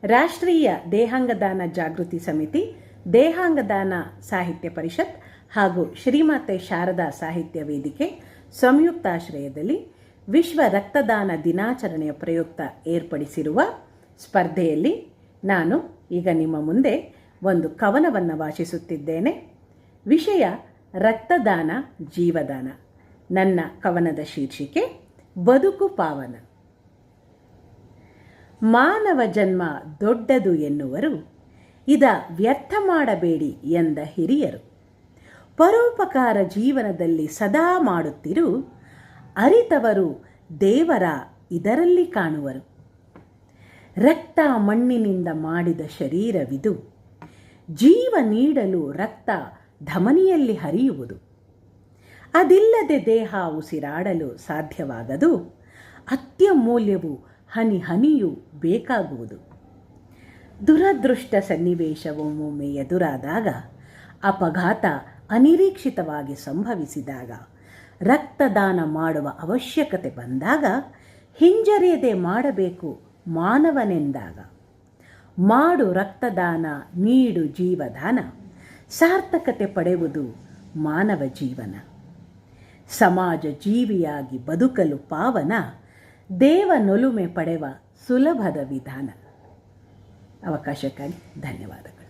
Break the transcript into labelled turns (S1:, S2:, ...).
S1: ರಾಷ್ಟ್ರೀಯ ದೇಹಾಂಗದಾನ ಜಾಗೃತಿ ಸಮಿತಿ, ದೇಹಾಂಗದಾನ ಸಾಹಿತ್ಯ ಪರಿಷತ್ ಹಾಗೂ ಶ್ರೀಮಾತೆ ಶಾರದಾ ಸಾಹಿತ್ಯ ವೇದಿಕೆ ಸಂಯುಕ್ತಾಶ್ರಯದಲ್ಲಿ ವಿಶ್ವ ರಕ್ತದಾನ ದಿನಾಚರಣೆಯ ಪ್ರಯುಕ್ತ ಏರ್ಪಡಿಸಿರುವ ಸ್ಪರ್ಧೆಯಲ್ಲಿ ನಾನು ಈಗ ನಿಮ್ಮ ಮುಂದೆ ಒಂದು ಕವನವನ್ನು ವಾಚಿಸುತ್ತಿದ್ದೇನೆ. ವಿಷಯ ರಕ್ತದಾನ ಜೀವದಾನ. ನನ್ನ ಕವನದ ಶೀರ್ಷಿಕೆ ಬದುಕು ಪಾವನ. ಮಾನವ ಜನ್ಮ ದೊಡ್ಡದು ಎನ್ನುವರು, ಇದ ವ್ಯರ್ಥ ಮಾಡಬೇಡಿ ಎಂದ ಹಿರಿಯರು. ಪರೋಪಕಾರ ಜೀವನದಲ್ಲಿ ಸದಾ ಮಾಡುತ್ತಿರು, ಅರಿತವರು ದೇವರ ಇದರಲ್ಲಿ ಕಾಣುವರು. ರಕ್ತ ಮಣ್ಣಿನಿಂದ ಮಾಡಿದ ಶರೀರವಿದು, ಜೀವ ನೀಡಲು ರಕ್ತ ಧಮನಿಯಲ್ಲಿ ಹರಿಯುವುದು. ಅದಿಲ್ಲದೆ ದೇಹ ಉಸಿರಾಡಲು ಸಾಧ್ಯವಾಗದು, ಅತ್ಯಮೂಲ್ಯವು ಹನಿ ಹನಿಯೂ ಬೇಕಾಗುವುದು. ದುರದೃಷ್ಟ ಸನ್ನಿವೇಶವೊಮ್ಮೊಮ್ಮೆ ಎದುರಾದಾಗ, ಅಪಘಾತ ಅನಿರೀಕ್ಷಿತವಾಗಿ ಸಂಭವಿಸಿದಾಗ, ರಕ್ತದಾನ ಮಾಡುವ ಅವಶ್ಯಕತೆ ಬಂದಾಗ, ಹಿಂಜರಿಯದೆ ಮಾಡಬೇಕು ಮಾನವನೆಂದಾಗ. ಮಾಡು ರಕ್ತದಾನ, ನೀಡು ಜೀವದಾನ, ಸಾರ್ಥಕತೆ ಪಡೆಯುವುದು ಮಾನವ ಜೀವನ. ಸಮಾಜ ಜೀವಿಯಾಗಿ ಬದುಕಲು ಪಾವನ, ದೇವನೊಲುಮೆ ಪಡೆವ ಸುಲಭದ ವಿಧಾನ. ಅವಕಾಶಕ್ಕಾಗಿ ಧನ್ಯವಾದಗಳು.